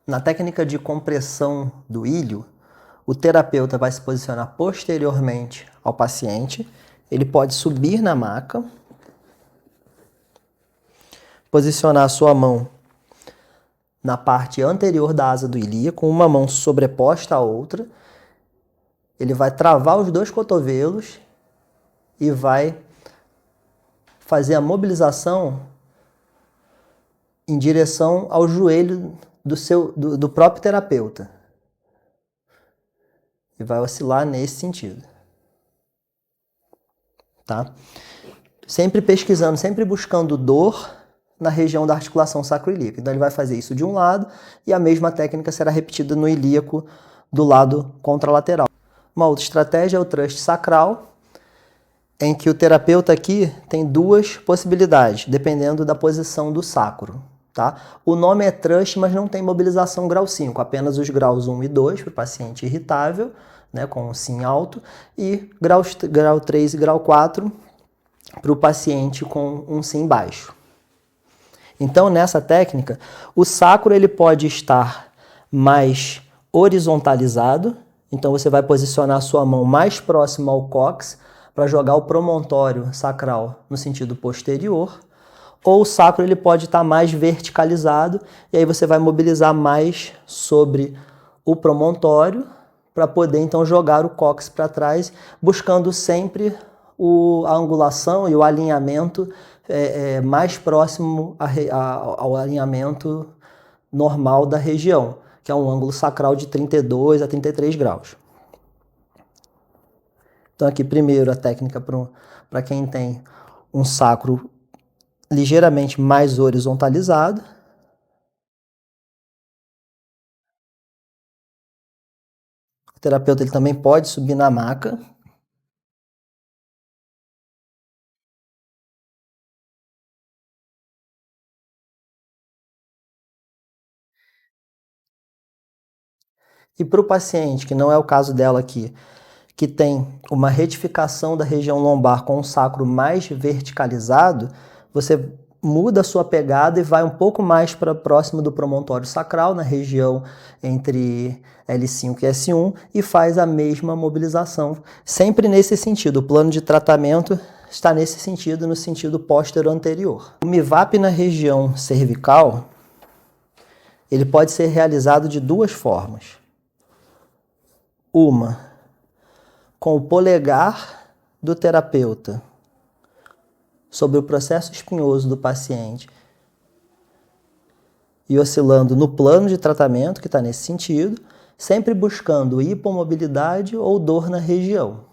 Na técnica de compressão do ilho, o terapeuta vai se posicionar posteriormente ao paciente. Ele pode subir na maca, posicionar a sua mão na parte anterior da asa do ilíaco, uma mão sobreposta à outra. Ele vai travar os dois cotovelos e vai fazer a mobilização em direção ao joelho do próprio terapeuta. E vai oscilar nesse sentido. Tá? Sempre pesquisando, sempre buscando dor na região da articulação sacroilíaca. Então ele vai fazer isso de um lado e a mesma técnica será repetida no ilíaco do lado contralateral. Uma outra estratégia é o thrust sacral, em que o terapeuta aqui tem duas possibilidades, dependendo da posição do sacro. Tá? O nome é thrust, mas não tem mobilização grau 5, apenas os graus 1 e 2 para o paciente irritável, né, com um sim alto, e grau 3 e grau 4 para o paciente com um sim baixo. Então, nessa técnica, o sacro ele pode estar mais horizontalizado, então você vai posicionar a sua mão mais próxima ao cóccix para jogar o promontório sacral no sentido posterior, ou o sacro ele pode estar mais verticalizado, e aí você vai mobilizar mais sobre o promontório para poder então jogar o cóccix para trás, buscando sempre a angulação e o alinhamento mais próximo ao alinhamento normal da região, que é um ângulo sacral de 32 a 33 graus. Então aqui primeiro a técnica para quem tem um sacro ligeiramente mais horizontalizado. O terapeuta ele também pode subir na maca. E para o paciente, que não é o caso dela aqui, que tem uma retificação da região lombar com um sacro mais verticalizado, você muda a sua pegada e vai um pouco mais para próximo do promontório sacral, na região entre L5 e S1, e faz a mesma mobilização. Sempre nesse sentido, o plano de tratamento está nesse sentido, no sentido póstero anterior. O MIVAP na região cervical, ele pode ser realizado de duas formas. Uma, com o polegar do terapeuta sobre o processo espinhoso do paciente e oscilando no plano de tratamento, que está nesse sentido, sempre buscando hipomobilidade ou dor na região.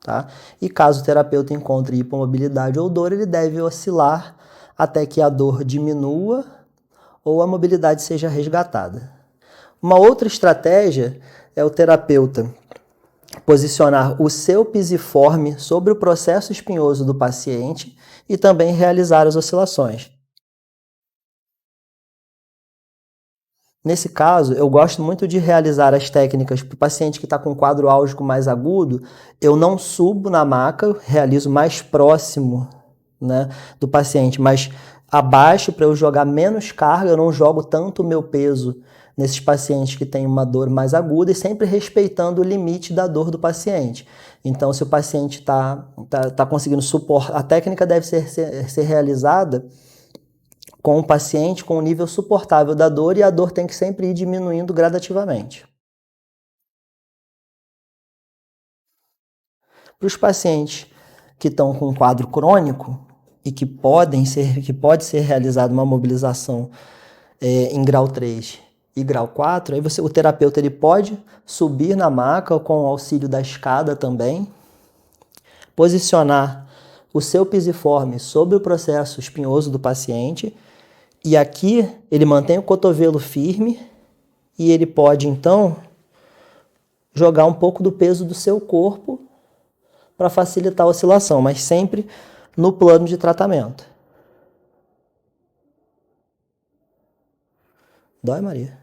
Tá? E caso o terapeuta encontre hipomobilidade ou dor, ele deve oscilar até que a dor diminua ou a mobilidade seja resgatada. Uma outra estratégia é o terapeuta posicionar o seu pisiforme sobre o processo espinhoso do paciente e também realizar as oscilações. Nesse caso, eu gosto muito de realizar as técnicas para o paciente que está com quadro álgico mais agudo. Eu não subo na maca, realizo mais próximo, né, do paciente, mas abaixo para eu jogar menos carga, eu não jogo tanto o meu peso nesses pacientes que têm uma dor mais aguda e sempre respeitando o limite da dor do paciente. Então, se o paciente está conseguindo suportar, a técnica deve ser realizada com o paciente com um nível suportável da dor e a dor tem que sempre ir diminuindo gradativamente. Para os pacientes que estão com um quadro crônico e que pode ser realizada uma mobilização em grau 3 e grau 4, aí o terapeuta ele pode subir na maca com o auxílio da escada também, posicionar o seu pisiforme sobre o processo espinhoso do paciente e aqui ele mantém o cotovelo firme e ele pode então jogar um pouco do peso do seu corpo para facilitar a oscilação, mas sempre no plano de tratamento. Dói, Maria?